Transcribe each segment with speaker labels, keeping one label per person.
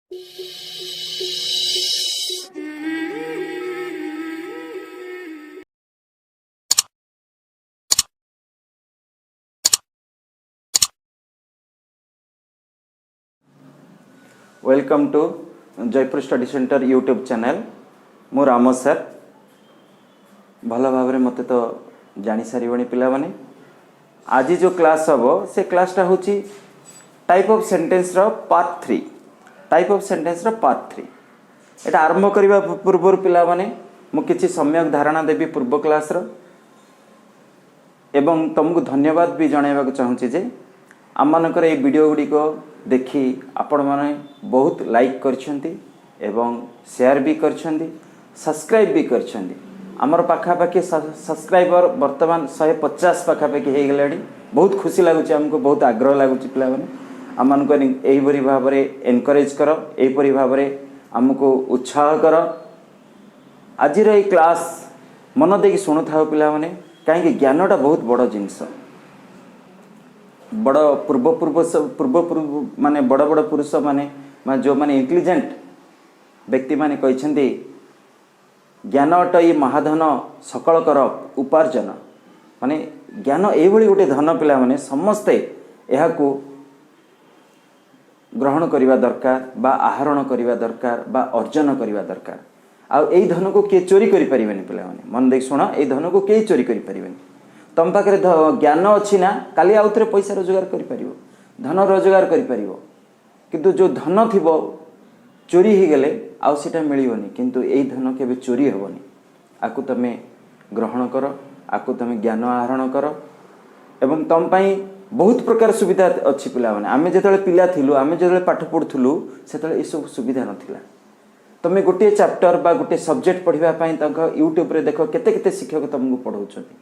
Speaker 1: Welcome to Jaipur study centre YouTube channel. मु Ram sir भल भाव मत तो जानी सारे पिला माने आज जो क्लास हम से क्लासटा हूँ टाइप ऑफ सेंटेंस रो पार्ट 3। टाइप ऑफ सेंटेंस रो पार्ट 3 एटा आरंभ करने पूर्व पिला माने मु किछि सम्यक धारणा देवी पूर्व क्लास रो एवं तुमको धन्यवाद भी जणाइबा चाहूँगी जे आम मानकर ये वीडियो गुड़ी को देखी आपण माने बहुत लाइक करछंती एवं शेयर भी करछंती सब्सक्राइब भी करछंती। आमर पाखापाखि सब्सक्राइबर वर्तमान 150 पाखापाखि हो गलानी। बहुत खुशी लगुच, आमको बहुत आग्रह लगुच पिला माने आम मानक एहिपरि भाव में एनकरेज कर, एहिपरि भाव में आमको उत्साह कर। आज ये क्लास मन देकी शुणु था पिला माने, कहीं ज्ञानटा बहुत बड़ जिनस। बड़ पूर्व माने बड़ बड़ पुरुष माने जो माने इंटेलिजेंट व्यक्ति माने कहते ज्ञान अटई महाधन सकल कर उपार्जन। माने ज्ञान एभली गोटे धन पिला माने समस्ते यहाकू ग्रहण करने दरकार बा आहरण करने दरकार बा अर्जन करने दरकार। आउ एई धन को किए चोरी करि परिबेनी पिला माने मन देख शुण, एई धन को किए चोरी करि परिबेनी। तुम पाखे ज्ञान अच्छी ना काली आउ थे पैसा रोजगार कर धन रोजगार कर किंतु जो धन थी चोरी हो गले आउ सीटा मिलबनी, किंतु यही धन केबे चोरी हेबनी। आकु तमे ग्रहण कर, आकु तमे ज्ञान आहरण कर एवं तुम पाई बहुत प्रकार सुविधा अच्छी पिला माने। आमे जेतले पिला थिलु, आमे जेतले पाठ पढुथुलु सेतले ए सब सुविधा नथिला। तमे गोटे चैप्टर बा गोटे सब्जेक्ट पढ़िबा पाई तक यूट्यूब रे देखो केते केते शिक्षक तुमको पढ़ाउछथि,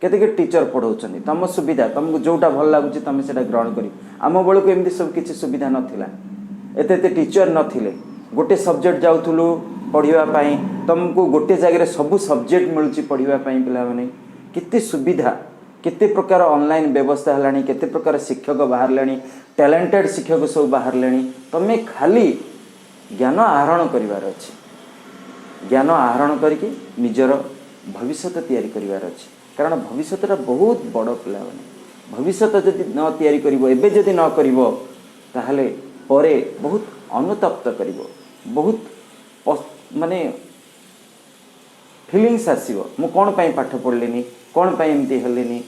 Speaker 1: केते टीचर पढ़ाउछथि। तुम सुविधा तुमको जोटा भल लागुची तुम सेटा ग्रहण करी। आम बेलू को एमती सब किसी सुविधा नथिला, एते एते टीचर नथिले। गोटे सब्जेक्ट जाउथुलु पढ़िबा पाई, तुमको गोटे जगह सब सब्जेक्ट मिलुची पढ़िबा पाई पिला माने। केते सुविधा, केते प्रकार ऑनलाइन व्यवस्था हलानी, केते प्रकार शिक्षक बाहरलानी, टैलेंटेड शिक्षक सब बाहरलानी। तमे खाली ज्ञान आहरण करिवार अछि, ज्ञान आहरण करके निजर भविष्य तैयारी करिवार अछि। कारण भविष्यटा बहुत बड़ पिला माने भविष्य जदि न तैयारी करिवो, एबे जदि न करिवो ताहले परे बहुत अनुतप्त करिवो, बहुत माने फीलिंग्स आसीबो। मु कोन पई पाठ पढ़लेनी, कोन पई एमती हलेनी,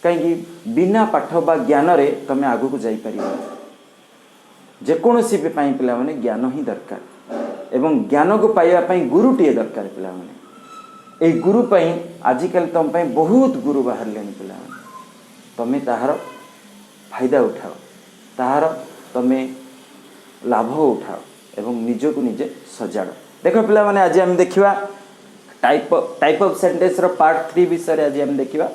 Speaker 1: कहीं बिना पाठ बा ज्ञान रे तमे आगु को जाई परिबो। जे कोनोसी भी पई पिला माने ज्ञान ही दरकार एवं ज्ञान को पाइबा पई गुरुटिए दरकार पिला माने। ए गुरु पई आजिकल तुम पई बहुत गुरु बाहर लेनी पिला माने। तमे ताहार फायदा उठाओ, ताहार तमे लाभ उठाओ एवं निज को निजे सजाड़। देखो पिला माने आज हम देखिबा टाइप ऑफ सेंटेंस रो पार्ट 3 विषय आज हम देखिबा।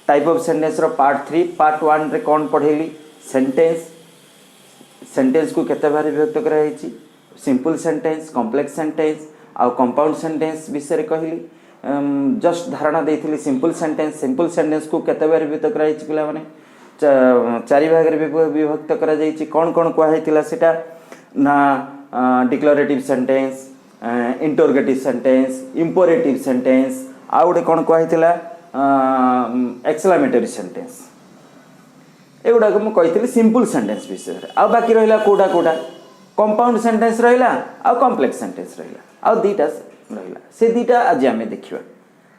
Speaker 1: टाइप ऑफ सेंटेंस रो पार्ट 3 पार्ट 1 रे कोन पढेली सेंटेंस, सेंटेंस को केते बारे विभक्त करा हैछि, सिंपल सेंटेंस, कॉम्प्लेक्स सेंटेंस आ कंपाउंड सेंटेंस विषय कहली। जस्ट धारणा देइथिली सिंपल सेंटेंस। सिंपल सेंटेंस को केते बारे विभक्त करा हैछि पिला माने 4 भाग रे विभक्त करा जाइछि। कोन कोन कोआ हैतिला सेटा ना declarative sentence, interrogative sentence, imperative sentence, आ गोटे कोन कोआ हैतिला एक्सक्लेमेटरी सेंटेंस। एगुड़ा को मुझे सिंपल सेंटेंस विषय रे। आ बाकी रहिला कोडा कोडा कंपाउंड सेंटेंस रहिला आ कॉम्प्लेक्स सेंटेंस रहिला आ दीटा रहिला। से दीटा आज आमे देखिबा।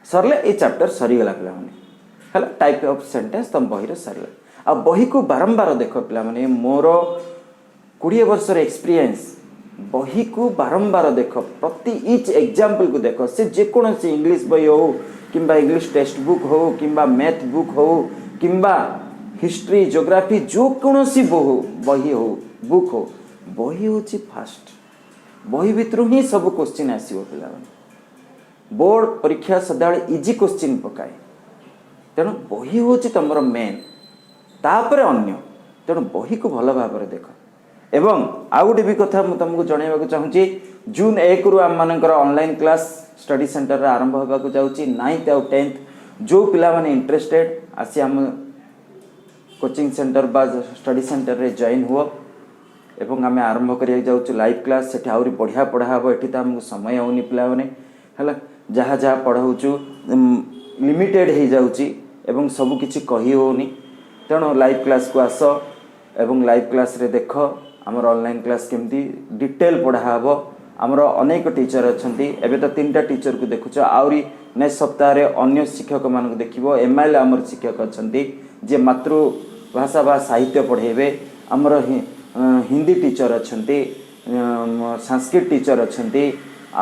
Speaker 1: सरले ए चैप्टर सरी गला पिला माने हला टाइप ऑफ सेंटेंस तम बही रे सरला। आ बही को बारंबार देखो पिला माने, मोर 20 वर्ष रे एक्सपीरियंस बही को बारंबार देखो, प्रति इच एग्जांपल को देखो। से जे कोन से इंग्लिश बही हो किंबा इंग्लिश टेक्स्ट बुक हो किंबा मैथ बुक हो किंबा हिस्ट्री ज्योग्राफी जो कौन सी बही हो बुक हो, बही हूँ फास्ट। बही भितर ही सब क्वेश्चन आसो पिला। बोर्ड परीक्षा सदाबले इजी क्वेश्चन पकाए, तेणु बही हूँ तुम मेन, तापर अन्य। तेणु बही को भल भाव देख। एवं आउ गोटे भी कथा मुझे तुमको जनवाक चाहूँगी, जून 1 रु आम मानकर ऑनलाइन क्लास स्टडी सेंटर आरंभ होगा जाऊँगी। 9th और 10th जो पिला माने इंटरेस्टेड आसी आम कोचिंग सेंटर बा स्टडी सेंटर रे जॉइन हुआ। एवं आम आरंभ करिया जाउछु लाइव क्लास सेठी आउरी बढ़िया पढ़ा हबो एठी त हमकु समय होनी पिला माने हला जहाँ जहाँ पढ़ाउछु लिमिटेड हो जाउची एवं सब किछि कहि होनी तेणु लाइव क्लास को आस एवं लाइव क्लास रे देख आमर ऑनलाइन क्लास केमती डिटेल पढ़ा हबो आमर अनेक टीचर अछंती एबे तो 3टा टीचर को देखुछ आउरी नेक्स्ट सप्ताह रे अन्य शिक्षक मान को देखिबो एमएल आमर शिक्षक अछंती जे मातृभाषा बा साहित्य पढ़ेबे आमर हिंदी टीचर अछंती संस्कृत टीचर अछंती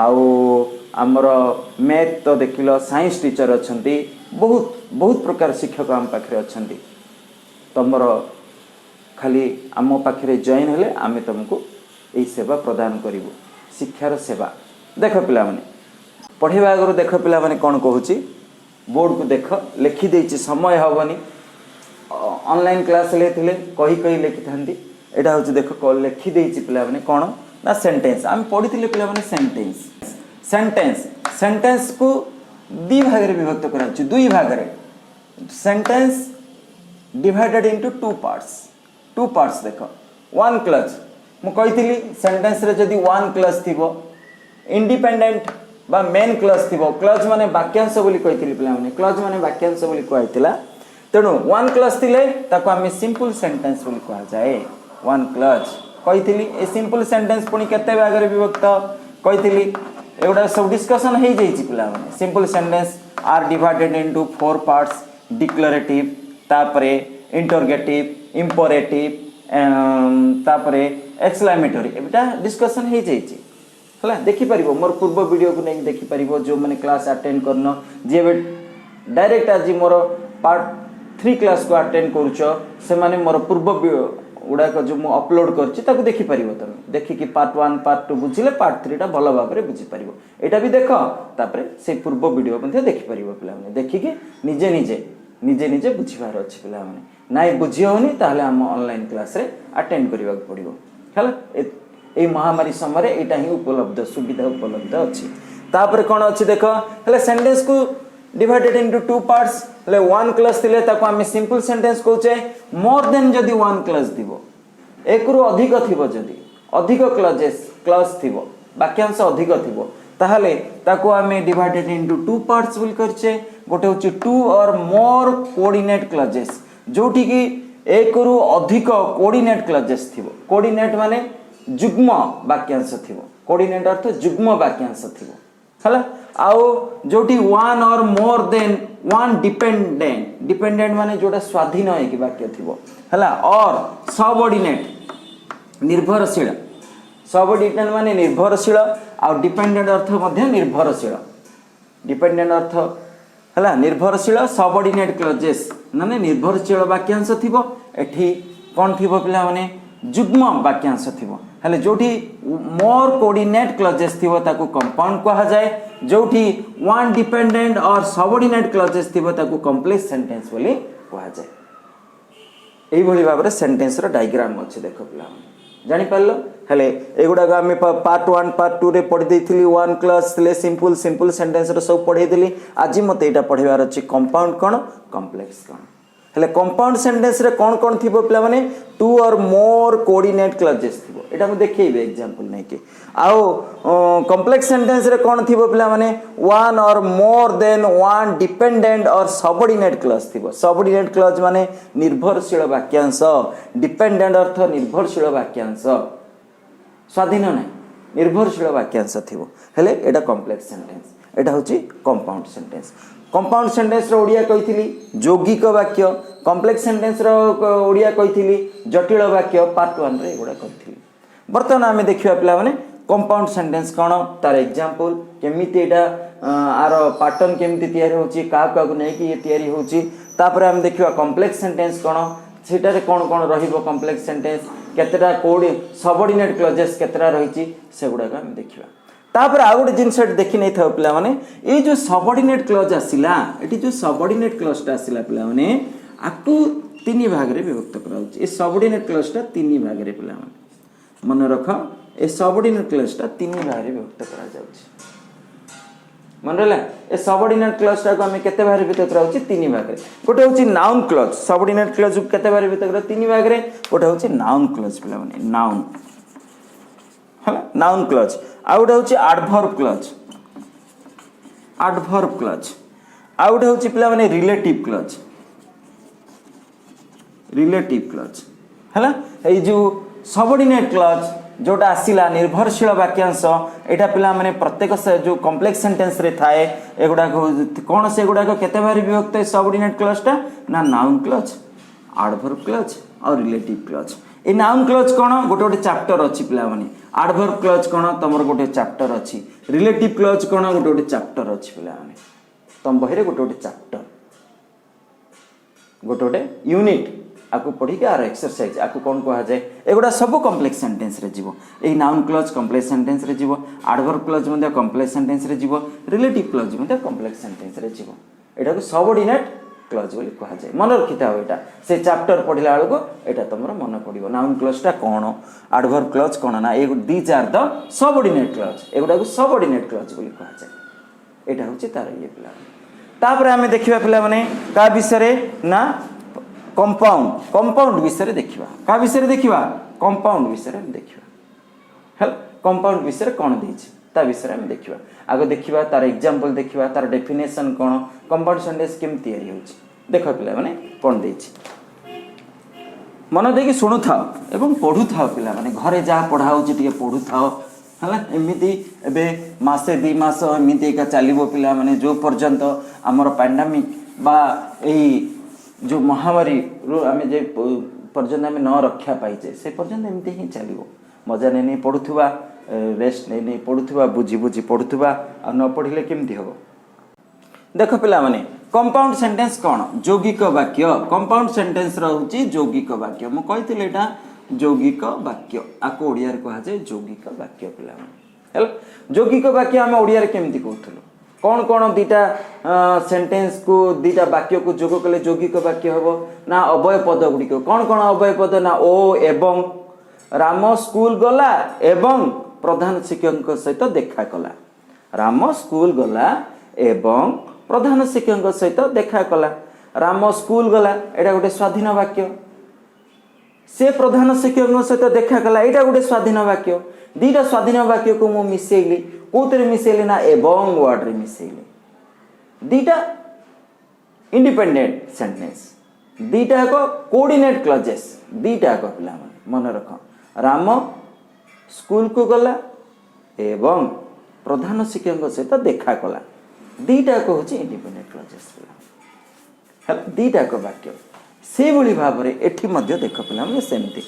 Speaker 1: आउ आमर मैथ तो देखिलो साइंस टीचर अछंती बहुत बहुत प्रकार शिक्षक आम पाखरे अछंती तमर खाली आम पाखरे जॉइन हेले आमे तुमको यही सेवा प्रदान करिवो शिक्षार सेवा देख पिला माने पढ़ेवा आगर देख पिला माने कौन कहूँ बोर्ड को देख लिखि देछि समय हबनी ऑनलाइन क्लास लेथिले कही कही लिखि थांती एटा होछि देख लिखि देछि पिला माने कोन ना सेंटेंस आम पढ़िथिले पिला माने सेंटेंस सेंटेंस सेंटेंस को दी भाग रे विभक्त करा छि दुई भाग रे sentence divided into two parts देख वन क्लच मु कहिथिली सेंटेंस रे जदी वन क्लच थिबो इंडिपेंडेंट बा मेन क्लच थिबो क्लच माने वाक्यांश बोली कहिथिली पिला माने क्लच माने वाक्यांश बोली कहैतिला तेणु वन क्लच थिले ताको आमे सिंपल सेंटेंस बोली कहा जाए वन क्लच कहिथिली ए सिंपल सेंटेंस पुनी केते भाग रे विभक्त कहिथिली एगुडा सब डिस्कशन हो जाइए पिला माने simple sentence are divided into 4 parts declarative तापरे इंटरोगेटिव इंपरेटिव तापरे एक्सक्लेमेटरी एटा डिस्कशन हो जाइए हला देखि परिबो मोर पूर्व वीडियो को नहीं देखि परिबो जो माने क्लास अटेंड करनो जे डायरेक्ट आज मोर पार्ट 3 क्लास को अटेंड करूछ से माने मोर पूर्व गुड़ा जो मु अपलोड करछि ताको देखि परिबो तमे देखि कि पार्ट 1 पार्ट 2 बुझिले पार्ट 3 टा भलो भाबरे बुझि परिबो एटा भी देखो तापरे से पूर्व वीडियो मध्ये देखि परिबो पिला माने देखि कि निजे निजे बुझिबार अछि पिला माने नाइ बुझि होनी ताहले हम ऑनलाइन क्लास रे अटेंड करिबा पड़िबो हला ए महामारी समय रे एटा ही उपलब्ध सुविधा उपलब्ध अछि तापरे कोन अछि देखो हले सेंटेंस को डिवाइडेड इनटू 2 पार्ट्स ले वन क्लच थिले ताको हम सिंपल सेंटेंस कहूचे मोर देन जदी वन क्लच दिबो एक रु अधिक थिबो जदी अधिक क्लच थिबो वाक्यांश अधिक थिबो ताहले ताको हम डिवाइडेड इनटू 2 पार्ट्स बोल करचे गोटे होची 2 और मोर कोऑर्डिनेट क्लचेस जोठी की एक रु अधिक कोऑर्डिनेट क्लचेस थिबो कोऑर्डिनेट माने जुग्म वाक्यांश थिबो कोऑर्डिनेट अर्थ जुग्म वाक्यांश थिबो हला आउ जोटी वन और मोर देन वन डिपेंडेंट माने जोटा स्वाधीन है कि वाक्य थिबो हला और सबऑर्डिनेट निर्भरशील माने निर्भरशील आ डिपेंडेंट अर्थ मध्य निर्भरशील डिपेंडेंट अर्थ हला निर्भरशील सबऑर्डिनेट क्लजेस माने निर्भरशील वाक्यांश थिबो एठी कोन थिबो पिला माने जुग्म वाक्यांश थिबो हले जोठी मोर कोऑर्डिनेट क्लजेस थिबो ताको कंपाउंड कहा जाए जोठी वन डिपेंडेंट और सबऑर्डिनेट क्लजेस थिबो ताको कॉम्प्लेक्स सेंटेंस बोली कहा जाए एई भली भाबरे सेंटेंस रो डायग्राम अछि देखो पिला जानि पारलो हले एगुडा गा हम पार्ट 1 पार्ट 2 रे पढि देथिली वन क्लास ले सिंपल सेंटेंस रो सब पढि देली आज मते एटा पढिबार अछि कंपाउंड कोन कॉम्प्लेक्स कोन हले कंपाउंड सेंटेंस रे कोन कोन थिबो पिला माने 2 और मोर कोऑर्डिनेट क्लजेस थिबो एटा हम देखैबे एग्जांपल नै के आओ कॉम्प्लेक्स सेंटेंस रे कोन थिबो पिला माने वन और मोर देन वन डिपेंडेंट और सबऑर्डिनेट क्लज थिबो सबऑर्डिनेट क्लज माने निर्भरशील वाक्यांश डिपेंडेंट अर्थ निर्भरशील वाक्यांश स्वाधीन नै निर्भरशील वाक्यांश थिबो हले एटा कॉम्प्लेक्स सेंटेंस एटा होची कंपाउंड सेंटेंस रो ओडिया कहिथिली यौगिक वाक्य कॉम्प्लेक्स सेंटेंस रो ओडिया कहिथिली जटिल वाक्य पार्ट 1 रे एगुडा कहिथिली बर्तमान आमे देखिबा पिला माने कंपाउंड सेंटेंस कोन तार एग्जांपल केमिति एटा आर पैटर्न केमिति तयारी होची का का नै कि ये तयारी होची तापर हम देखिबा कॉम्प्लेक्स सेंटेंस कोन सेटा रे कोन कोन रहिबो कॉम्प्लेक्स सेंटेंस केतेटा कोड सबऑर्डिनेट क्लजेस केतेटा रहिची सेगुडा का हम देखिबा तापर आ गोटे जिनस देखि नै थाउ पिला माने ए जो सबऑर्डिनेट क्लज आसिला एटी जो सबऑर्डिनेट क्लज ता आसिला पिला माने आकु तीन भाग रे विभक्त कराउची ए सबऑर्डिनेट क्लज ता तीन भाग रे पिला माने मन रख ए सबऑर्डिनेट क्लज ता तीन भाग रे विभक्त करा जाउची मन रहा ए सबऑर्डिनेट क्लज टाको आम केते भाग विभक्त कराउछि तीन भाग रे गोटे होछि नाउन क्लज सबऑर्डिनेट क्लज को केते भाग विभक्त करा तीन भाग रे गोटे होछि नाउन क्लज पिला माने नाउन हला नाउन क्लज आ गोटे होछि एडवर्ब क्लज आ गोटे होछि पिला माने रिलेटिव क्लज हला ए जो सबऑर्डिनेट क्लज जोटा आसिला निर्भरशील वाक्यांश एटा पिला माने प्रत्येक जो कॉम्प्लेक्स सेंटेंस रे थाए एगुडा कोन से गुडा को केते बार विभक्त है सबऑर्डिनेट क्लज टा ना नाउन क्लज एडवर्ब क्लज और रिलेटिव क्लज ए नाउन क्लज कोन गोटे गोटे चैप्टर अछि पिला माने एडवर्ब क्लज कोन तमर गोटे चैप्टर अछि रिलेटिव क्लज कोन गोटे गोटे चैप्टर अछि पिला माने तम बहिरे गोटे गोटे चैप्टर गोटे गोटे यूनिट आकु पढ़ी के आर एक्सरसाइज आकु कोन कहा जाए एगुडा सब कॉम्प्लेक्स सेंटेंस रे जीवो a noun clause complex sentence रे जीवो एडवर्ब क्लज मध्ये कॉम्प्लेक्स सेंटेंस रे जीवो रिलेटिव क्लज मध्ये कॉम्प्लेक्स सेंटेंस रे जीवो एटा को सबऑर्डिनेट क्लज बोली कहा जाए मन रखिता हो एटा से चैप्टर पढ़िला बेलको एटा तमरो मन पड़िबो नाउन क्लज टा कोन एडवर्ब क्लज कोन ना ए these are the subordinate clause एगुडा को सबऑर्डिनेट क्लज बोली कहा जाए एटा होची तार ये पिला तापर हमें देखिबा पिला माने का विषय ना कंपाउंड विषय देखिबा का विषय देखिबा कंपाउंड विषय देखिबा हेल कंपाउंड विषय कोन देछि ता विषय हम देखिबा आगो देखिबा तार एग्जांपल देखिबा तार डेफिनेशन कोन कंपाउंड सेंटेंस केम तयारी होछि देखो पिला माने कोन देछि मन देकी सुनु थाओ एवं पढु थाओ पिला माने घरे जा पढा होछि टिके पढु थाओ हला एमिति एबे मासे 2 मास एमिति का चलिबो पिला माने जो पर्यंत हमर पैंडेमिक बा एई जो महामारी रो आमे जे पर्यंत आमे न रक्षा पाइचे से पर्यंत एमती ही चलिबो मजा नै पढुथुबा रेस्ट नै पढुथुबा बुझी बुझी पढुथुबा आ न पढिले केमती हबो देखो पिला माने कंपाउंड सेंटेंस कोन यौगिक वाक्य कंपाउंड सेंटेंस रहउची यौगिक वाक्य मु कहितले एटा यौगिक वाक्य आको ओडिया रे कहा जाय यौगिक वाक्य पिला माने हेल यौगिक वाक्य आमे ओडिया रे केमती कहथुलो कौन कौन दीटा सेंटेंस को दीटा वाक्य को जोग कले यौगिक वाक्य हबो ना अवय पद गुडी को कौन कौन अवय पद ना ओ एवं राम स्कूल गला एवं प्रधान शिक्षक सहित देखा कला राम स्कूल गला एवं प्रधान शिक्षक सहित देखा कला राम स्कूल गला एटा गोटे स्वाधीन वाक्य से प्रधान शिक्षक सहित देखा कला एटा गोटे स्वाधीन वाक्य दीटा स्वाधीन वाक्य को मु मिसेइली कोतरे मिसेइली ना एवं वर्ड रे मिसेइली दीटा इंडिपेंडेंट सेंटेंस दीटा को कोऑर्डिनेट क्लजेस दीटा को पिला मन रख राम स्कूल को गला एवं प्रधान शिक्षक सहित देखा कला दीटा को होची इंडिपेंडेंट क्लजेस पिला दीटा को वाक्य से भली भाव रे एठी मध्य देख पिला माने सेमती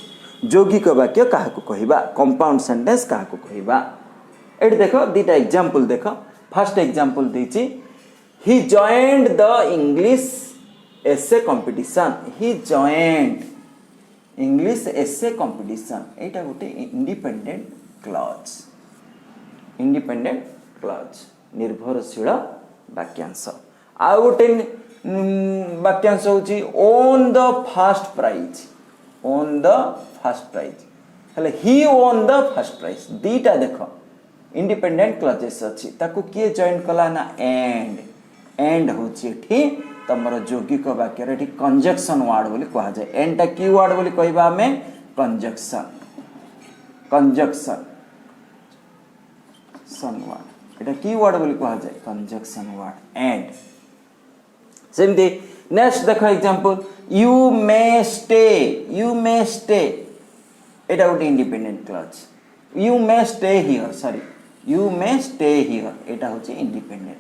Speaker 1: यौगिक वाक्य काहा को कहिबा कंपाउंड सेंटेंस काहा को कहिबा एठी देखो दीटा एग्जांपल देखो फर्स्ट एग्जांपल देछि he joined the English essay competition he joined English essay competition एटा गोटे इंडिपेंडेंट क्लॉज निर्भरशील वाक्यांश आ गोटे वाक्यांश होची ओन द फर्स्ट प्राइज हेले ही ओन द फर्स्ट प्राइज दीटा देखो इंडिपेंडेंट क्लजेस अच्छी ताकू किए जॉइन कला ना एंड होची एठी तमर यौगिक वाक्य रे एठी कंजक्शन वर्ड बोली कहा जाय एंड टा की वर्ड बोली कहबा हमें कंजक्शन वर्ड एटा की वर्ड बोली कहा जाय कंजक्शन वर्ड एंड सेमती नेक्स्ट देखो एग्जांपल यू मे स्टे एटा गोटे independent clause you may stay here एटा होची इंडिपेंडेंट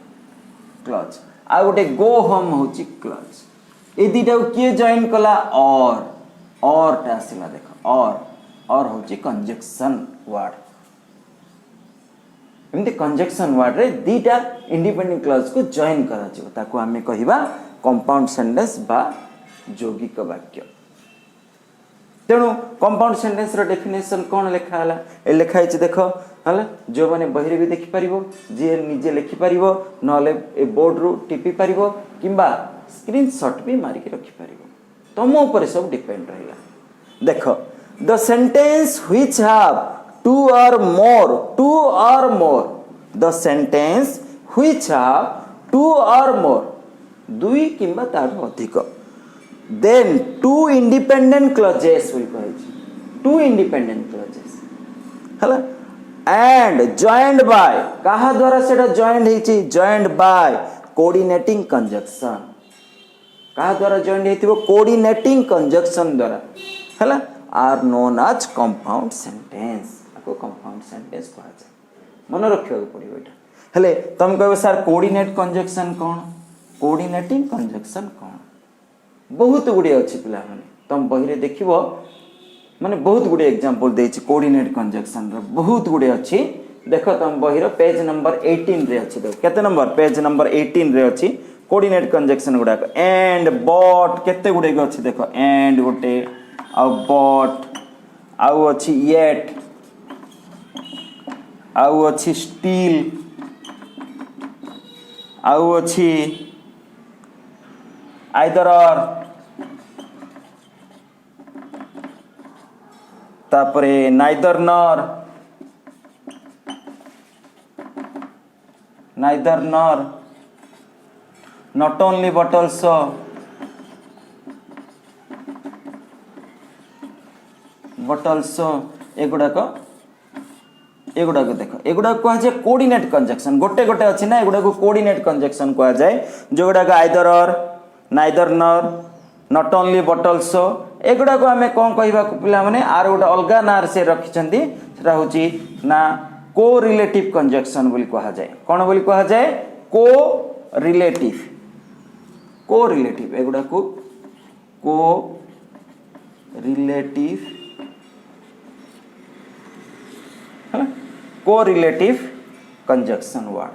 Speaker 1: क्लज आ गोटे गो होम होची क्लज ए दीटा किए जॉइन कला और टा आसिला देखो और होची कंजक्शन वर्ड एमती कंजक्शन वर्ड रे दीटा इंडिपेंडेंट क्लज को जॉइन करा जिवो ताको हमें कहिबा कंपाउंड सेंटेंस बा यौगिक वाक्य तेणु कंपाउंड सेंटेंस रो डेफिनेशन कोन लिखा हला ए लिखा है देख हला जो माने बहिरे भी देखि परिबो जे निजे लिखि परिबो नले ए बोर्ड रो टिपी परिबो किबा स्क्रीनशॉट भी मारी के रखि परिबो तम ऊपर सब डिपेंड रहिला देखो the sentence which have two or more the sentence which have two or more दुई किंबा तार अधिक then two independent clauses will कहिछि two independent clauses हला and joined by कहा द्वारा सेटा joined हेछि joined by coordinating conjunction कहा द्वारा joined हेतिबो coordinating conjunction द्वारा हला are known as compound sentence को compound sentence कहा जाय मन रखियो पड़िबो एटा हेले तुम कहबो सर कोऑर्डिनेट कंजक्शन कोन कोऑर्डिनेटिंग कंजक्शन कोन बहुत गुडी अछि पिला माने तुम बहिरे देखिबो माने बहुत गुडी एग्जांपल देछि कोऑर्डिनेट कंजक्शन रो बहुत गुडी अछि देखो तुम बहिरो पेज नंबर 18 रे अछि देखो केते नंबर पेज नंबर 18 रे अछि कोऑर्डिनेट कंजक्शन गुडा एंड बट केते गुडी अछि देखो एंड गोटे आ बट आउ अछि येट आउ अछि स्टील आउ अछि आइदर और तापरे neither nor not only but also एगुड़ा को देखो एगुड़ा कह जाए कोऑर्डिनेट कंजक्शन गोटे गोटे अछि ना एगुड़ा को कोऑर्डिनेट कंजक्शन कह जाए जोगुड़ा को either or neither nor not only but also एगुड़ा को हमें कोन कहबा पिला माने आर गोटे अलगा नार से रखिचंती सेटा होची ना को रिलेटिव कंजक्शन बोली कहा जाए कोन बोली कहा जाए को रिलेटिव एगुड़ा को correlative conjunction word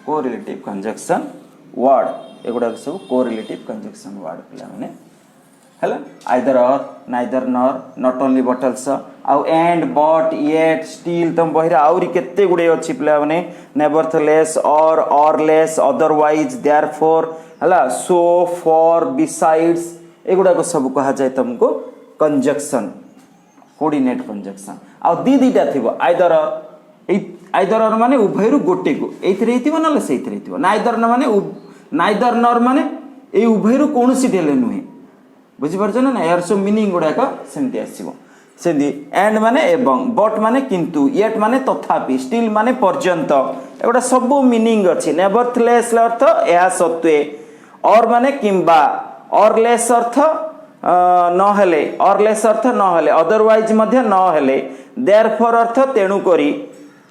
Speaker 1: correlative conjunction word एगुड़ा सब कोरिलेटिव कंजक्शन वर्ड पिला माने हला either or neither nor not only but also आउ एंड बट येट स्टिल तुम बहिरा आउरी केते गुडे अछि पिला माने नेवरथलेस और लेस अदरवाइज देयरफॉर हला सो फॉर बिसाइड्स एगुड़ा को सब कहा जाए तुमको कंजक्शन कोऑर्डिनेट कंजक्शन आ दीटा थिबो आइदर और माने उभयरु गोटे को एथिरे हितिबो नले सेथिरे हितिबो नाइदर न माने नाइदर नॉर माने ए उभयरु कोनोसी देले नुहे बुझि परछ ना यार सो मीनिंग गुडा का सेंति आसीबो सेंदी एंड माने एवं बट माने किंतु येट माने तथापि स्टिल माने पर्यंत एगुडा सब मीनिंग अछि नेवरथलेस अर्थ एहा सत्वे और माने किंबा और लेस अर्थ न हेले और लेस अर्थ न हेले अदरवाइज मध्य न हेले देयरफॉर अर्थ तेणु करी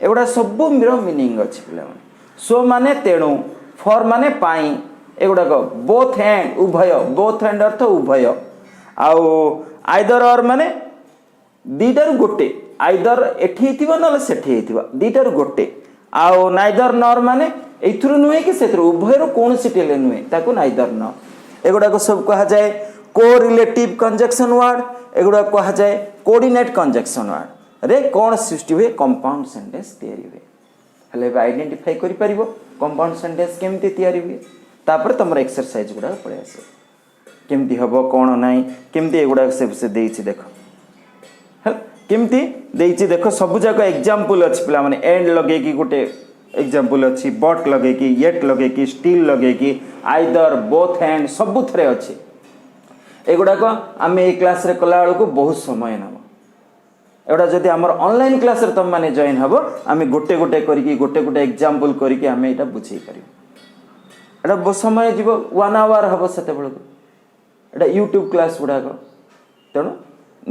Speaker 1: एगुडा सब मिरो मीनिंग अछि पिला माने सो माने तेणु फॉर माने पाई एगुडा को बोथ हैंड उभय बोथ हैंड अर्थ उभय आउ आइदर और माने दीटार गोटे आइदर एठी हितिबो नले सेठी हितिबो दीटार गोटे आउ नाइदर नॉर माने एथुरु नुहे कि सेथुरु उभयरो कोनोसी टेले नुहे ताको नाइदर नॉर एगुडा को सब कहा जाए कोरिलेटिव कंजक्शन वर्ड एगुडा कहा जाए कोऑर्डिनेट कंजक्शन वर्ड रे कोन सृष्टि हुए कंपाउंड सेंटेंस तयारी हुए हले आइडेंटिफाई करि परिबो कंपाउंड सेंटेंस केमती तयारी हुए तापर तमर एक्सरसाइज गुडा पळे आसे केमती हबो कोन नाही केमती एगुडा से देइछि देखो हल केमती देइछि देखो सब जाक एग्जांपल अछि पिला माने एंड लगे कि गोटे एग्जांपल अछि बट लगे कि येट लगे कि स्टिल लगे कि आइदर बोथ हैंड सब थरे अछि एगुडा को आमे ए क्लास रे कला को बहुत समय नबो एगुडा जदि हमर ऑनलाइन क्लास रे तुम माने जॉइन हबो आमे गोटे गोटे करिकि गोटे गोटे एग्जांपल करिकि आमे एटा बुझै परिबो एटा बहुत समय जीवो 1 आवर हबो सते बेल को एटा YouTube क्लास गुडा को तेणु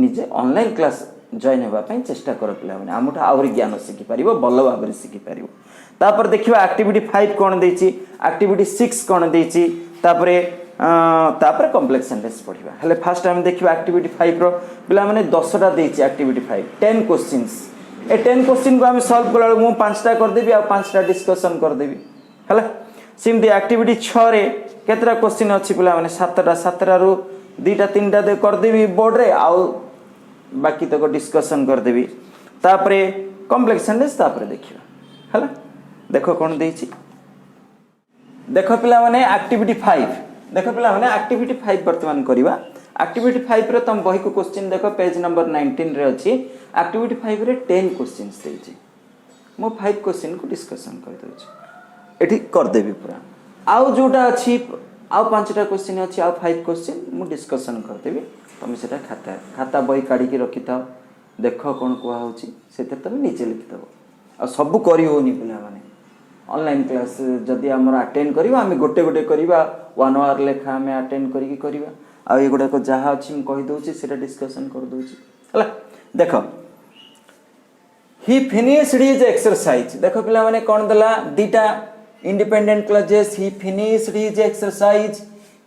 Speaker 1: निजे ऑनलाइन क्लास जॉइन हेबा पई चेष्टा कर पिला माने आमुठा आउरी ज्ञान सिखि परिबो बल्ल भाबरे सिखि परिबो तापर देखिबा एक्टिविटी 5 कोन देछि एक्टिविटी 6 कोन देछि तापर कॉम्प्लेक्स सेंटेंस पढिबा हले फर्स्ट टाइम देखिबा एक्टिविटी 5 रो पिला माने 10 टा देछि एक्टिविटी 5 10 क्वेश्चंस ए 10 क्वेश्चन को हम सॉल्व करला मु 5 टा कर देबी आ 5 टा डिस्कशन कर देबी हला सिमदी एक्टिविटी 6 रे केतरा क्वेश्चन अछि पिला माने 7 टा रु 2 टा 3 टा दे कर देबी बोर्ड रे आ बाकी तक डिस्कशन कर देबी तापर कॉम्प्लेक्स सेंटेंस तापर देखिबा हला देखो कोन देछि देखो पिला माने एक्टिविटी 5 देखो पिला माने एक्टिविटी 5 वर्तमान करिबा एक्टिविटी 5 रे तुम बही को क्वेश्चन देखो पेज नंबर 19 रे अछि एक्टिविटी 5 रे 10 क्वेश्चंस देछि मो 5 क्वेश्चन को डिस्कशन कर दउछि एठी कर देबी पूरा आउ जोटा अछि आउ 5टा क्वेश्चन अछि आउ 5 क्वेश्चन मु डिस्कशन कर देबी तुम सेटा खाता खाता बही काढी के रखि थाओ देखो कोन कुआ होछि सेते तुम नीचे लिखि दबो आ सब करी होनी पिला माने ऑनलाइन क्लास जदि हमर अटेंड करिवा हम गोटे गोटे करिवा 1 आवर लेखा हम अटेंड करिके करिवा आ ये गुडा को जहा अछि हम कहि दउछि सेटा डिस्कशन कर दउछि हला देखो ही फिनिश्ड हिज एक्सरसाइज देखो पिला माने कोन दला दीटा independent clauses he finished his exercise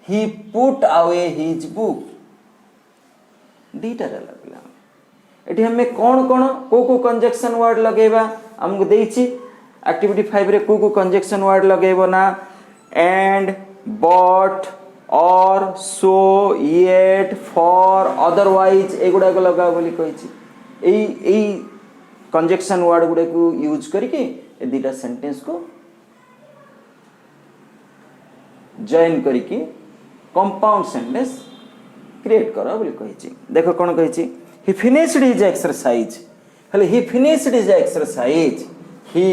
Speaker 1: he put away his book दीटा दला पिला एठी हमें कोन कोन को कंजक्शन वर्ड लगेबा हमको देछि एक्टिविटी 5 रे को कंजक्शन वर्ड लगेबो ना एंड बट और सो येट फॉर अदरवाइज एगुडा को लगा बोली कहिछि एई कंजक्शन वर्ड गुडे को यूज करके ए दीटा सेंटेंस को जॉइन करके कंपाउंड सेंटेंस क्रिएट करा बोली कहिछि देखो कोन कहिछि he finished his exercise हले he finished his exercise he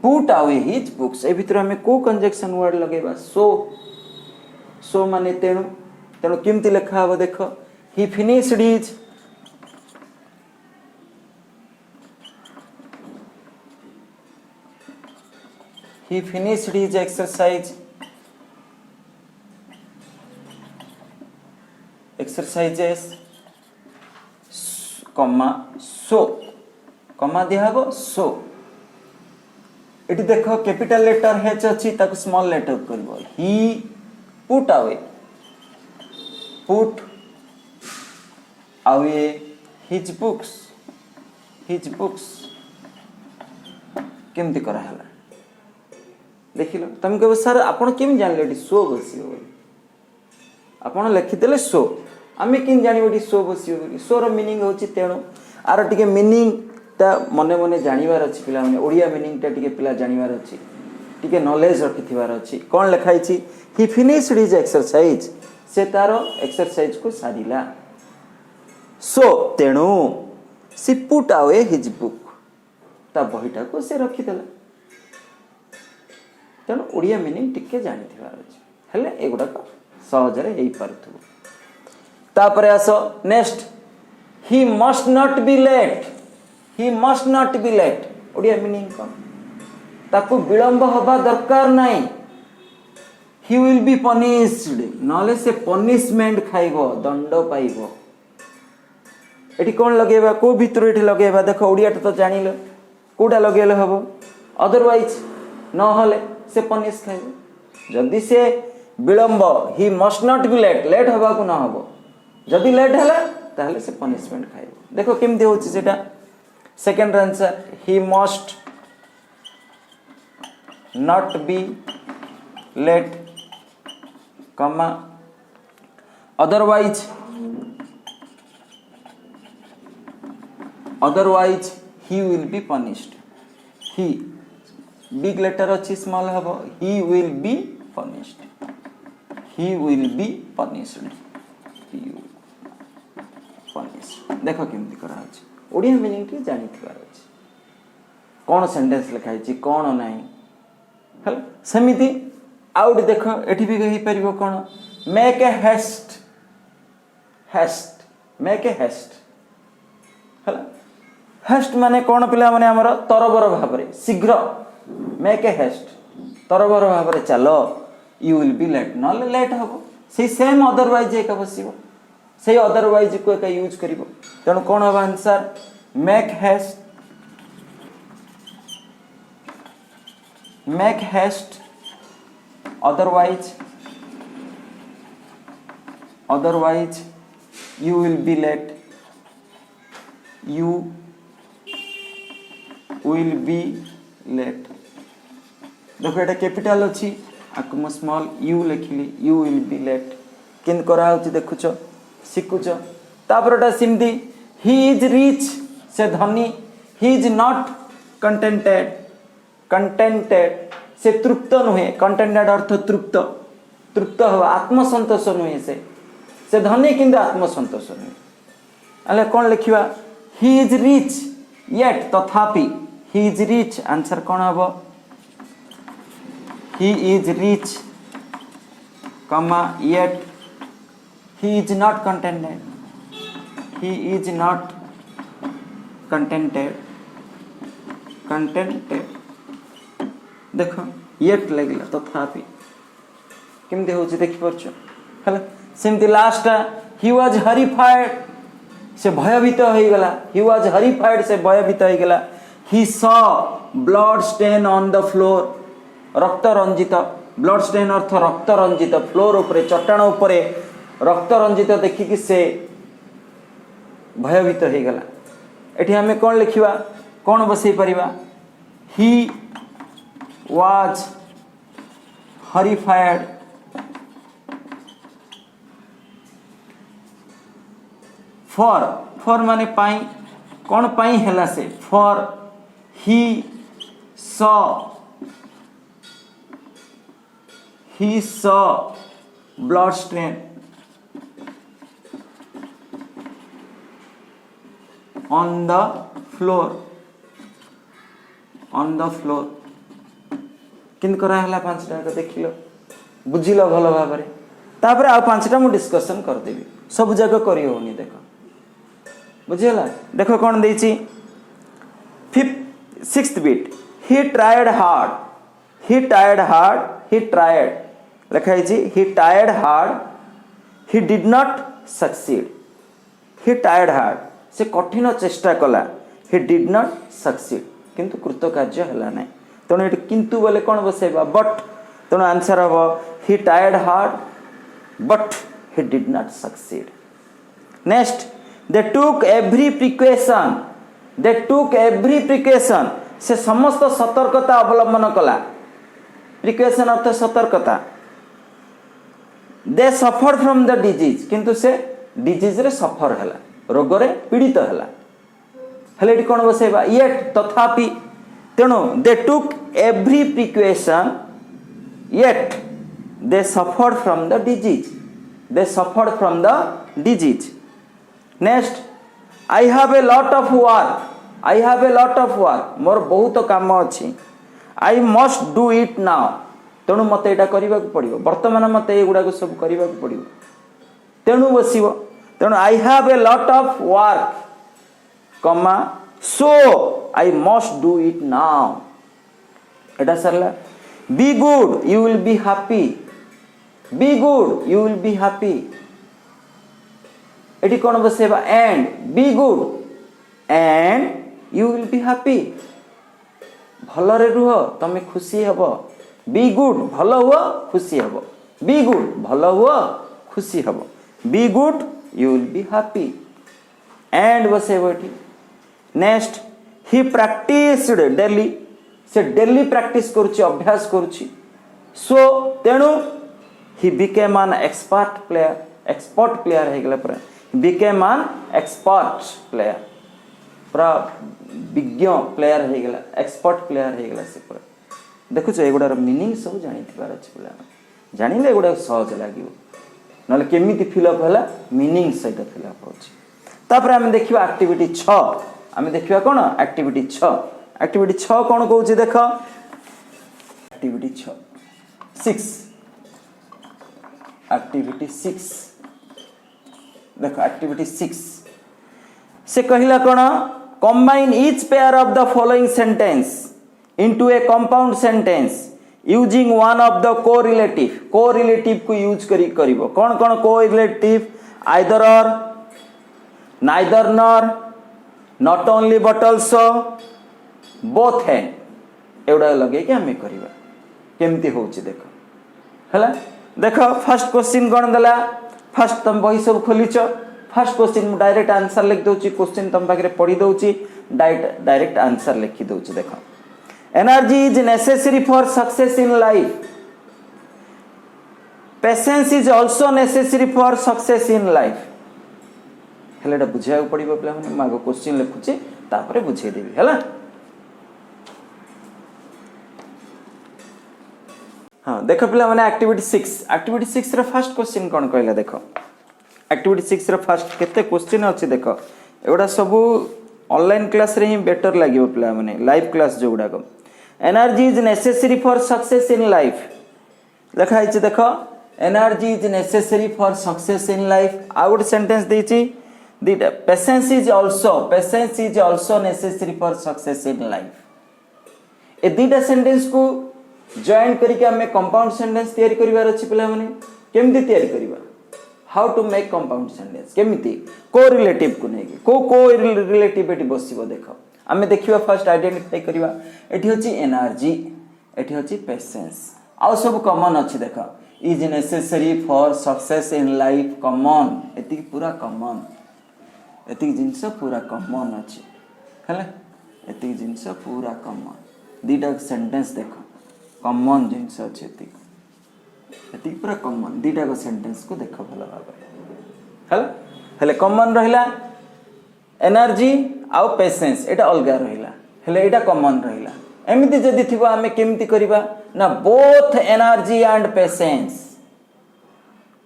Speaker 1: put away his books ए भितर हमें को कंजक्शन वर्ड लगेबा सो माने तेणु तेणु किमती लिखा हबो देखो he finished his exercises comma so comma दिया हबो सो इटी देखो कैपिटल लेटर एच अछि ताको स्मॉल लेटर करबो ही पुट अवे हिज बुक्स केमती करा हला देखिलो तुम कहबो सर आपण केम जानले एटी सो बसियो आपण लिखि देले सो आमे किन जानिबो एटी सो बसियो बोली सो रो मीनिंग होछि तेणु आर टिके मीनिंग ता मने मने जानिबार अछि पिला माने ओडिया मीनिंग ता टिके पिला जानिबार अछि टिके नॉलेज रखिथिबार अछि कोन लिखाइ छी ही फिनिश्ड हिज एक्सरसाइज से तारो एक्सरसाइज को सारिला सो तेणु सी पुट अवे हिज बुक ता बहिटा को से रखि देला तेणु ओडिया मीनिंग टिके जानिथिबार अछि हेले एगुडा का सहज रे एई परथु तापरे आसो next he must not be late Odia meaning कोन ताको विलंब होबा दरकार नाही he will be punished नले से पनिशमेंट खाइबो दंड पाइबो एठी कोन लगेबा को भितर एठी लगेबा देखो ओडिया तो जानिलो कोडा लगेले हबो अदरवाइज न हले से पनिश खाइबो जदी से विलंब he must not be late होबा को न हबो जदी लेट हला ताहले से पनिशमेंट खाइबो देखो केमती होछि सेटा second answer he must not be late comma otherwise he will be punished he big letter अछि small हबो he will be punished देखो केमती करा अछि ओडिया मीनिंग के जानि थिबार अछि कोन सेंटेंस लिखाइ छी कोन नाही हल समिति आउट देखो एठी भी कहि परिबो कोन मेक ए हेस्ट हल हेस्ट माने कोन पिला माने हमर तरबर भाबरे शीघ्र मेक ए हेस्ट तरबर भाबरे चलो यू विल बी लेट नले लेट हबो से सेम अदरवाइज एक बसिबो से अदरवाइज को एक यूज करिवो तेणु कोन हबा answer make haste otherwise you will be late देखो एटा कैपिटल अछि आकम स्मॉल यू लिखली यू विल बी लेट किन करा होछि देखुछो सिकुछो तापरटा सिमदी ही इज रिच से धनी ही इज नॉट कंटेंटेड से तृप्त नुहे कंटेंटेड अर्थ तृप्त हो आत्मसंतोष नुहे से से धनी किंतु आत्मसंतोष नुहे अले कौन लिखा ही इज रिच येट तथापि ही इज रिच आंसर कौन हम ही इज रिच कमा yet he is not contented he is not contented देख येट लगे तथापि केमती हूँ देखिपार सेमती लास्ट ही वाज हरिफाइड से भयभीत हो गला ही वाज हरिफाइड से भयभीत हो गला he saw blood stain on the floor रक्त रंजित ब्लड स्टेन अर्थ रक्त रंजित फ्लोर उपरे चट्टाण उपरे रक्त रंजित देखिकी से भयभीत हो गला एठी हमें कौन लिखिबा कौन बसई परिबा ही वाज हरिफाइड फॉर माने पाई कौन पाई हैला से for he saw blood strain on the floor किंतु करा हैला पांचटा को देखिलो बुझिलो भलो भाबरे तापर आ पांचटा मु डिस्कशन कर देबी सब जगह करी होनी देखो बुझिला देखो कौन देछि सिक्स्थ बीट ही ट्राइड हार्ड लिखा he tired hard he did not succeed he tired hard से कठिन चेष्टा कला ही डिड नॉट सक्सीड किंतु कृतकार्य हला नहीं तेणु ये किंतु बोले कौन बसेबा बट तेणु आंसर हम he tired hard but he did not succeed next they took every precaution से समस्त सतर्कता अवलंबन कला प्रिकॉशन अर्थ सतर्कता they suffer from the disease किंतु से डिजीज रे सफर हला रोग रे पीड़ित हला हेले कौन बसेबा येट तथापि तेणु they took every precaution yet they suffer from the disease next I have a lot of work मोर बहुत काम अच्छी I must do it now तेणु मत यहाँ करने को पड़ो बर्तमान मत युवा सब करने को पड़ो तेणु बस तेणु I have a lot of work comma so I must do it now एटा सरला be good you will be happy एटी कौन बसेबा and be good and you will be happy भलरे रुह तमे खुशी हब बी गुड भल हुआ खुशी हब बी गुड भल हुआ खुशी हब be good you will be happy and बसेबा एटी नेक्स्ट ही प्रैक्टिस्ड डेली से डेली प्रैक्टिस करुची अभ्यास करुची सो तेणु he became an expert player हो गला पर बिकेम एन एक्सपर्ट प्लेयर पूरा विज्ञ प्लेयर हो गला एक्सपर्ट प्लेयर हो गला से पूरा देखुच एगुड़ार मीनिंग सब जानी अच्छे पिला जानिले एगुड़ा सहज लगे ना केमी फिलअप है मीनिंग सहित फिलअप होपर आम देखा एक्टिविटी 6 आम देखा कौन एक्टिविटी 6 कौन कौच देख एक्टिविटी 6 एक्टिविटी 6 देख एक्टिविटी 6 से कहला कौन combine each pair of the following sentence into a compound sentence using one of the correlative को यूज करिवो कौन कौन correlative either or neither nor not only but also both and एवडा लगे कि हमें करबा केमती होची देखो हला देखो फर्स्ट क्वेश्चन कौन देला फर्स्ट तुम बही सब खोलीच फर्स्ट क्वेश्चन डायरेक्ट आंसर लिख दूची क्वेश्चन तुम पाखे पढ़ी दूची डायरेक्ट आंसर लिखी दूची देखो energy is necessary for success in life patience is also necessary for success in life हेलेटा बुझाया पड़ो पे आगे क्वेश्चन लिखुची तापर बुझेदेवी है हाँ देख पे मैंने एक्टिविटी 6 रे फर्स्ट क्वेश्चन कौन कहला देख एक्टिविटी 6 रे फर्स्ट केते क्वेश्चन अछि देख एगुडा सब ऑनलाइन क्लास रे ही बेटर लागियो पिला माने लाइव क्लास जो गुडा को energy is necessary for success in life लिखा है देख energy is necessary for success in life आ गुड सेंटेंस देछि दीटा patience is also necessary for success in life ए दीटा सेंटेंस को जॉइन करके हमें कंपाउंड सेंटेंस तैयारी करिवार अछि पिला माने केमति तैयारी करिवा how to make compound sentence केमति को रिलेटिव को नेकी को रिलेटिव एटी बसिबो देखो हमें देखिवा फर्स्ट आइडेंटिफाई करिवा एठी होची एनर्जी एठी होची पेशेंस आ सब कॉमन अछि देखो is necessary for success in life common एति पूरा कॉमन एति जिंस पूरा कॉमन अछि हला एति जिंस पूरा कॉमन दीटा सेंटेंस देखो कॉमन जिंस अछि एति पूरा कॉमन दीटा को सेंटेंस को देखो भलो भाबे हला हले कॉमन रहिला एनर्जी आउ पेशेंस एटा अलगा रहिला हले एटा कॉमन रहिला एमिति जदि थिबा हमें केमिति करिबा ना बोथ एनर्जी एंड पेशेंस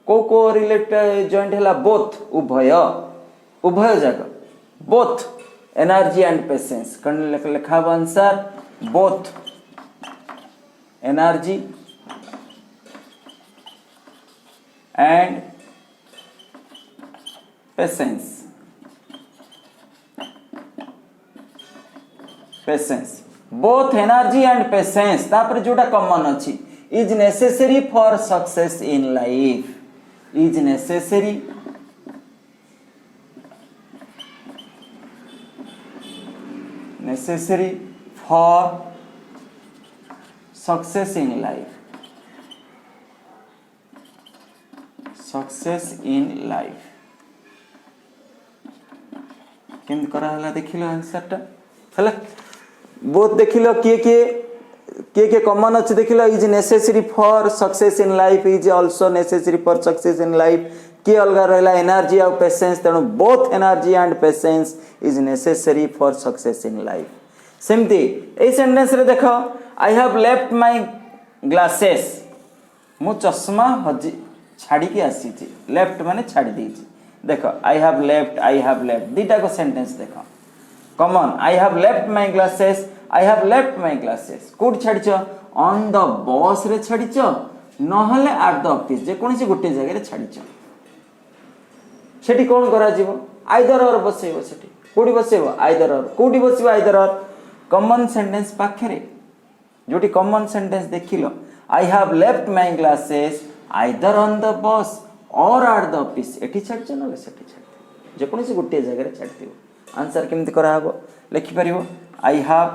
Speaker 1: को रिलेट जॉइंट हला बोथ उभय जगह बोथ एनर्जी एंड पेशेंस कन लिखा answer both energy and patience both energy and patience तापर जोटा कॉमन अछि is necessary for success in life is necessary for success in life केम करा हला देखिलो आंसर टा हला बोथ देखिलो के कॉमन अछि देखिलो is necessary for success in life is also necessary for success in life के अलगा रहला एनर्जी और पेशेंस तेणु both energy and patience is necessary for success in life सेमती ए सेंटेंस रे देखो I have left my glasses मु चश्मा हजी छाड़ी के आसी छी लेफ्ट माने छाड़ी दी छी देखो आई हैव लेफ्ट दीटा को सेंटेंस देखो common I have left my glasses code छाड़ी छ ऑन द बस रे छाड़ी छ नहले एट द ऑफिस जे कोनसी गोटे जगह रे छाड़ी छ सेठी कोन करा जीवो आइदर और बसेबो सेठी कोडी बसेबो आइदर और कोडी बसिबो आइदर और कॉमन सेंटेंस पाखरे जोटी कॉमन सेंटेंस देखिलो I have left my glasses either on the bus or at the office एठी छाड़ छ नले सेठी छाड़ जे कोनसी गोटे जगह रे छाड़ दियो आंसर केमति करा हबो लिखि परिबो I have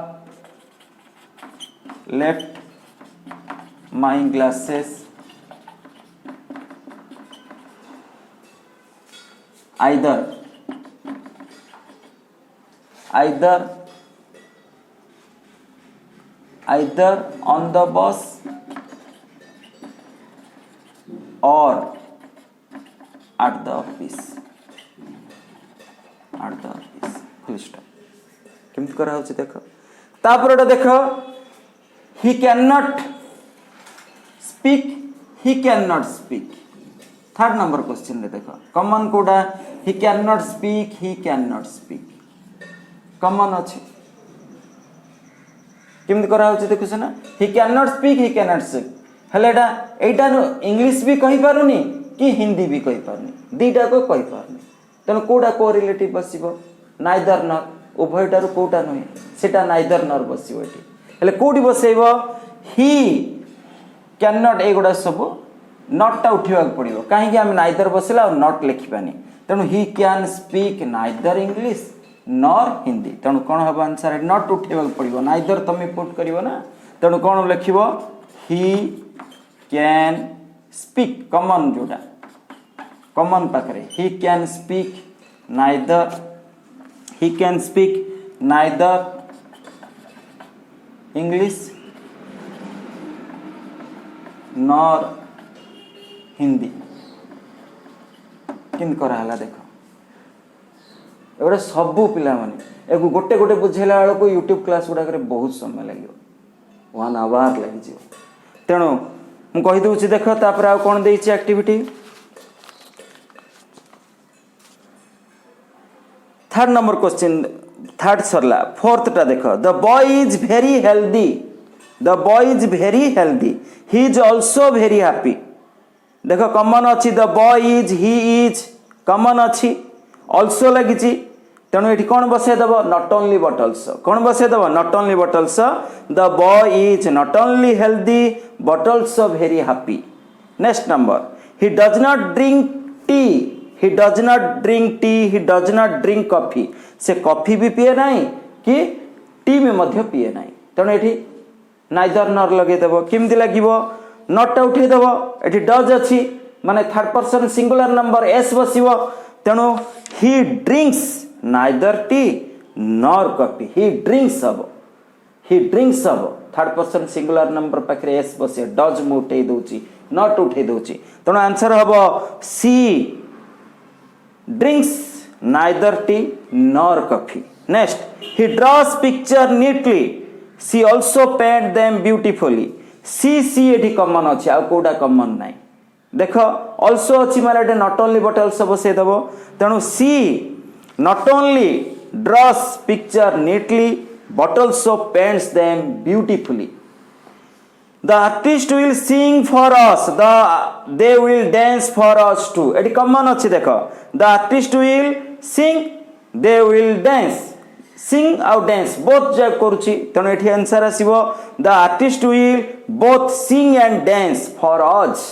Speaker 1: left my glasses either on the bus or at the office full stop केमति करा होछि देखो तापरटा देखो he cannot speak third number question रे देखो कॉमन कोडा he cannot speak कॉमन अछि केमति करा होछि देखो सना he cannot speak हलेडा Etah English भी कहि पारुनी कि हिंदी भी कहि पारुनी दीटा को कहि पारुनी तन कोडा को रिलेटिव बसिबो नाइदर नर उभयटारु कोटा नय सेटा नाइदर नर बसिबो एटी हले कोडी बसेबो he cannot एगुडा सब नॉट टा उठिवा पड़िबो काहे कि हम नाइदर बसला और नॉट लिखि पानी तनु he can speak neither English nor Hindi तनु कोन हबो आंसर नॉट उठिवा पड़िबो नाइदर तमे पुट करिवो ना तनु कोन लिखिबो ही कैन स्पीक कॉमन जोटा कॉमन पाखरे he can speak neither English nor Hindi किंत करा हला देखो एगुड़ा सबू पिला माने एगु गोटे गोटे बुझेला बेला को यूट्यूब क्लास गुडा करे बहुत समय लागियो 1 आवर लागि जिवो तेणु मु कहि दउछि देखो तापर आ कोन देइछि activity third number question third सरला फोर्थ टा देखो the boy is very healthy the boy is very healthy he is also very happy देखो कमन अच्छी the boy is he is common अच्छी ऑल्सो लगी तेणु ये कौन बसईदेव नॉट ओनली बट ऑल्सो कौन बसईदेव not only but also the boy is not only healthy but also very happy next number he does not drink tea he does not drink tea he does not drink coffee से coffee भी पीए ना कि T भी मध्य पीए ना तेणु ये neither नर लगेदेव केमती लगे नटा उठेदेव ये डज अच्छी माने third person singular number s बसव तेणु he drinks neither tea nor coffee he drinks हम थर्ड पर्सन सिंगुलर नंबर पाखे एस बसे डज मु उठे दूची नट उठे दूची तेणु आंसर हम she drinks neither tea nor coffee next he draws picture neatly she also paint them beautifully see ये कमन अच्छी आ कौटा कमन ना देख ऑल्सो अच्छी मारे नॉट ओनली बट ऑल्सो बसईदेव तेणु she not only draws picture neatly but also paints them beautifully the artist will sing for us they will dance for us too ये common अच्छी देख the artist will sing they will dance sing आउ dance both जब करुच्ची तेणु ये answer आसो the artist will both sing and dance for us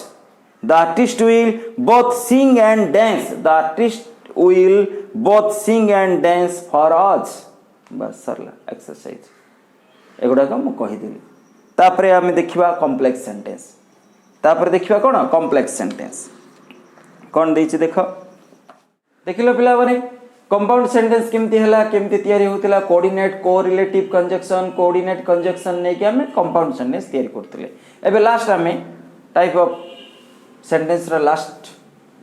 Speaker 1: the artist will both sing and dance the artist will both sing and dance for अस बस सरला exercise एगुड़ाक मुझे तापर आम देखा कॉम्प्लेक्स सेंटेंस तापर देखा कौन कॉम्प्लेक्स सेंटेंस कौन देख देखिल पिला माने कंपाउंड सेंटेंस केमती है केमती तैयारी होतिला कोऑर्डिनेट कोरिलेटिव कंजक्शन नहीं कि आम कंपाउंड सेंटेंस तैयारी करथिले एबे लास्ट आम टाइप ऑफ सेंटेंस रा लास्ट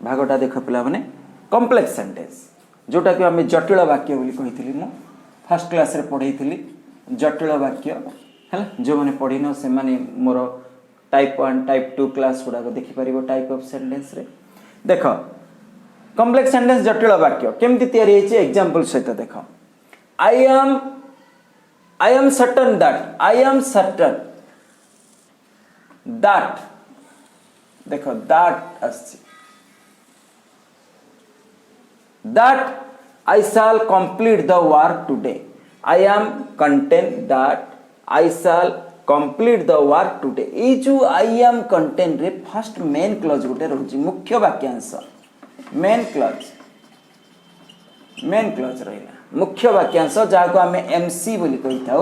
Speaker 1: भागटा देख पिला माने कॉम्प्लेक्स सेंटेंस जोटा कि आम जटिल वाक्य बोली कही मु फर्स्ट क्लास रे पढ़ाई जटिल वाक्य है जो मैंने पढ़ीन से मोर टाइप 1 टाइप 2 क्लास गुड़ाक देखिपर टाइप ऑफ सेंटेंस रे देख कॉम्प्लेक्स सेंटेंस जटिल वाक्य केमती तैयारी एग्जांपल सहित देख आई एम सर्टन दैट देख that that I shall complete the work today. I am content that I shall complete the work today. ये जो I am content रे फर्स्ट मेन क्लॉज गोटे रोची मुख्य वाक्यांश मेन क्लॉज रहा मुख्य वाक्यांश जहाँ को आम एमसी बोली कही था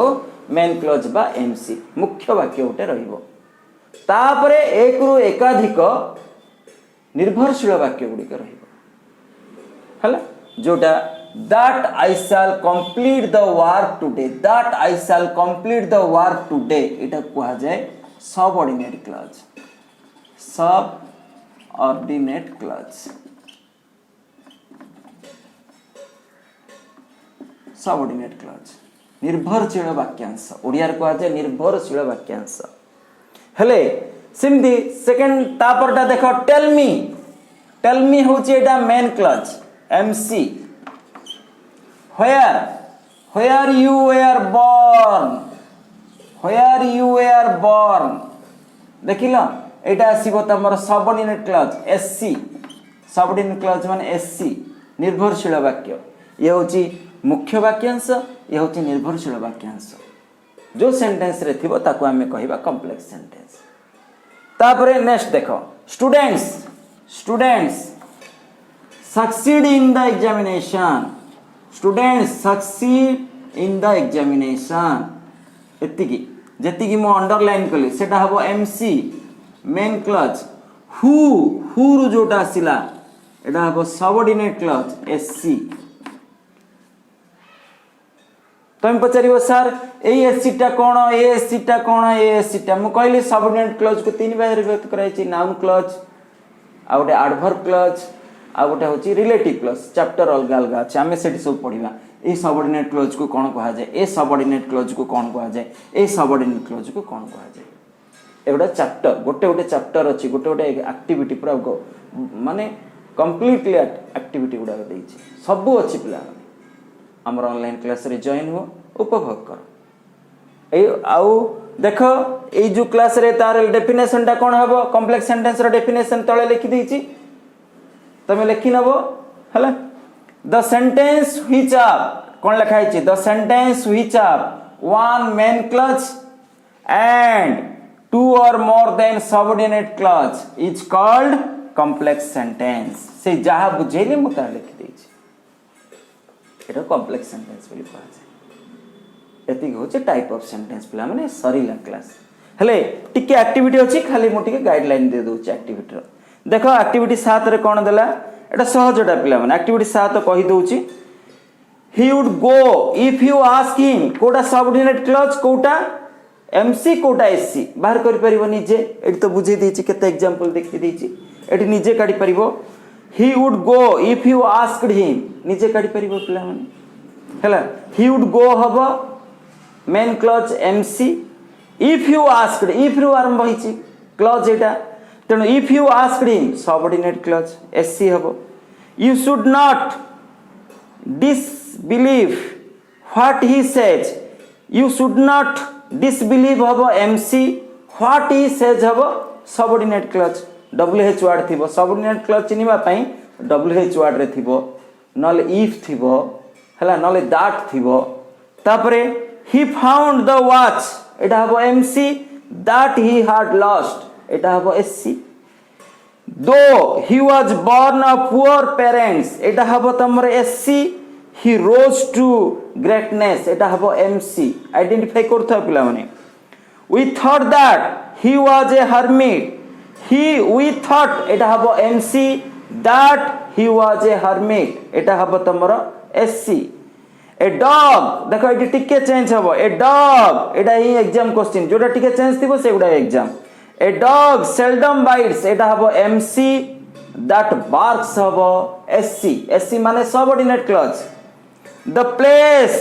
Speaker 1: मेन क्लॉज बा एमसी मुख्य वाक्य गोटे रहिबो तापरे एक रु एकाधिक निर्भरशील वाक्य गुड़िक रहिबो जोटा that I shall complete the work today that I shall complete the work today इटा कहा जाए subordinate clause निर्भरशील वाक्यांश ओडिया कहा जाए निर्भरशील वाक्यांश हेले सिमती सेकंड तापरटा देखो टेल मी होची एटा main clause MC where you were born देखिल एटा आसीबो तमर subordinate clause SC subordinate clause माने एससी निर्भरशील वाक्य ये होची मुख्य वाक्यांश ये होची निर्भरशील वाक्यांश जो सेंटेंस रे थिबो ताको हमें कहिबा कॉम्प्लेक्स सेंटेंस तापरे नेक्स्ट देखो students succeed in the examination students succeed in the examination एतिकी जेतिकी मो अंडरलाइन कली सेटा हबो एमसी मेन क्लॉज हु रु जोटा आसिला एटा हबो सबऑर्डिनेट क्लॉज एससी तुम पचारिबो सर ए एससी टा कोन ए एससी टा कोन ए एससी टा मु कहली सबऑर्डिनेट क्लॉज को तीन बार व्यक्त कराई छी नाउन क्लॉज आ गोटे एडवर्ब क्लॉज आ गोटे होची रिलेटिव क्लॉज चैप्टर अलग अलग अछि हमें सेठी सब पढिबा ए सबऑर्डिनेट क्लॉज को कोन कहा जाय ए सबऑर्डिनेट क्लॉज को कोन कहा जाय ए सबऑर्डिनेट क्लॉज को कोन कहा जाय एगोटा चैप्टर गोटे चैप्टर अछि गोटे एक्टिविटी पूरा माने कंप्लीटली एक्टिविटी गुडा देछि सब अछि पिला हमर ऑनलाइन क्लास रे जॉइन हो उपभोग कर ए आउ देख ए जो क्लास रे तार डेफिनेशन टा कोन हबो कॉम्प्लेक्स सेंटेंस रो डेफिनेशन तळे लिखि देछि तमे लिखि नबो हला द सेंटेंस व्हिच आप कोन लिखा है द सेंटेंस व्हिच आप one main clause and two or more than subordinate clause is called complex sentence से जहा बुझेले मु ता लिखि देछि एटा कॉम्प्लेक्स सेंटेंस बोली कहा जाय एति होचे टाइप ऑफ सेंटेंस पिला माने सरीला क्लास हेले टिके एक्टिविटी अछि खाली मु टिके गाइडलाइन दे दोछि एक्टिविटी रो देखो एक्टिविटी 7 रे कोन देला एटा सहजटा पिला माने एक्टिविटी 7 कहि दोछि he would go if you ask him कोटा सबऑर्डिनेट क्लच कोटा एमसी कोटा एससी बाहर करि परिबो निजे एटी तो बुझे देछि केते एग्जांपल देखि देछि एटी निजे काढी परिबो he would go if you asked him निजे काढी परिबो पिला माने हला he would go हबो main clutch MC if you asked if रू आरंभ होइछि क्लच एटा तेनो if you asked him subordinate clause SC हबो you should not disbelieve what he says you should not disbelieve हबो एमसी what he says हबो subordinate clause wh word थिबो subordinate clause चिनिबा पई wh word रे थिबो नले if थिबो हला नले दैट थिबो तापरे he found the watch एटा हबो MC that he had lost एटा हबो SC though he was born of poor parents एटा हबो तमर SC he rose to greatness एटा हबो एमसी आइडेंटिफाई करथो पिला माने we thought that he was a hermit we thought एटा हबो MC that he was a hermit एटा हबो तमर एससी a dog देखो एटी टिके चेंज हबो a dog Etah he exam question जोटा टिके चेंज थिबो सेगुडा exam a dog seldom bites एटा हबो एमसी that barks हबो एससी एससी माने subordinate clause the place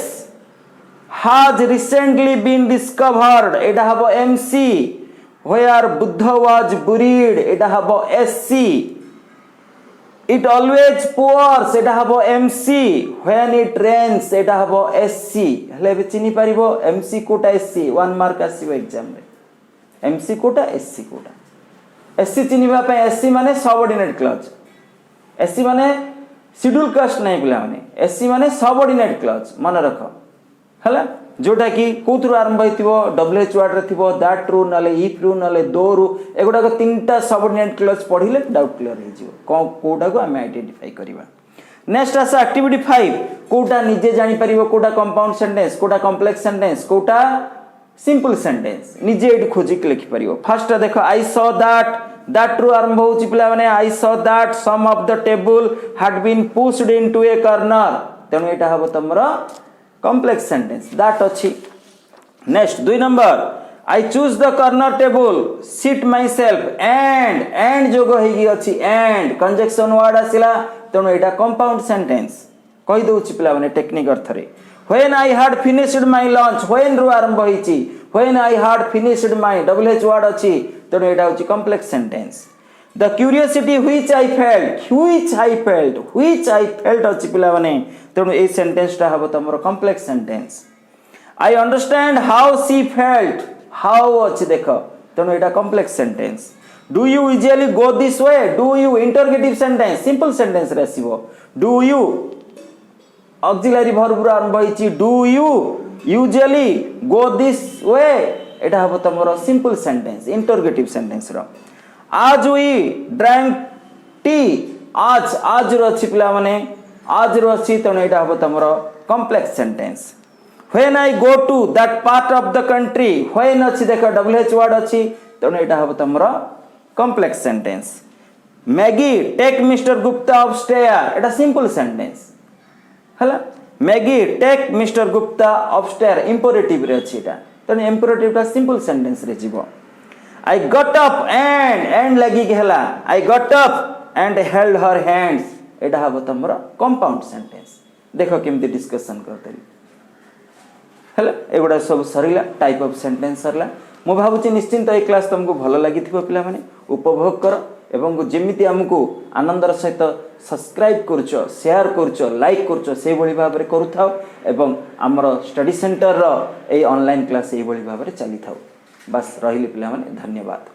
Speaker 1: has recently been discovered एटा हबो MC where buddha was buried एटा हबो एससी it always pours एटा हबो एमसी when it rains एटा हबो SC हले बे चिनी परिबो एमसी कोटा एससी 1 मार्क आसीबो एग्जाम रे एमसी कोटा एससी कोटा एससी चिनिबा पे एससी माने सबऑर्डिनेट क्लच एससी माने शेड्यूल कास्ट नहीं पिला माने एससी माने सबऑर्डिनेट क्लच मन रख हला जोटा कि कोथरु आरंभ होइतिबो wh वर्ड रे थिबो दैट रू नले इफ रू नले दो रू एगुडा को तीनटा सबऑर्डिनेट क्लच पढिले डाउट क्लियर हे जिवो कोटा को हम आइडेंटिफाई करबा नेक्स्ट आसा एक्टिविटी 5 कोटा निजे जानि परिबो कोटा कंपाउंड सेंटेंस कोटा कॉम्प्लेक्स सेंटेंस कोटा सिंपल सेंटेंस निजे एट खोजी के लिखि परिबो फर्स्ट देखो आई सॉ दैट रू आरंभ होउची पिला माने I saw that some of the table had been pushed into a corner तेनु एटा हबो तमरा कॉम्प्लेक्स सेंटेंस दैट अछि next 2 number I choose the corner table seat myself and जोग हेगी अछि एंड कंजक्शन वर्ड आसिला तेनु एटा कंपाउंड सेंटेंस कहि दोछि पिला माने टेक्निक अर्थ रे when I had finished my lunch when रू आरंभ होइची when I had finished my wh word अछि तेनु एटा होछि complex sentence the curiosity which I felt अछि पिला माने तेनु ए सेंटेंस टा हबो तमरो complex sentence I understand how she felt how अछि देखो तेनु एटा complex sentence do you usually go this way do you interrogative sentence simple sentence रे आसीबो do you auxiliary verb आरंभ होइची do you usually go this way एटा हबो तमरो simple sentence interrogative sentence रो आज we drank tea आज रो अछि पिला माने आज रो अछि तने एटा हबो तमरो complex sentence when I go to that part of the country when अछि देखो wh वर्ड अछि तने एटा हबो तमरो complex sentence Maggie take Mr Gupta upstair एटा सिंपल सेंटेंस हला Maggie take Mr Gupta upstair imperative रे अछि एटा तने इंपेरेटिव टा सिंपल सेंटेंस रे जीवो I got up and लगी के हला I got up and held her hands एटा हबो तमरो कंपाउंड सेंटेंस देखो केमती डिस्कशन करतली हला एगुडा सब सरीला टाइप ऑफ सेंटेंस सरला मो भाबुची निश्चिंत ए क्लास तुमको भलो लागिथिबो पिला माने उपभोग कर एवं जेमिति हमको आनंदर सहित सब्सक्राइब करुच शेयर करुच लाइक करुच से भली भाव में करूथाओ एवं आमर स्टडी सेंटर रो ए ऑनलाइन क्लास ये भली भाव में चली थाओ। बस रही पिला माने धन्यवाद।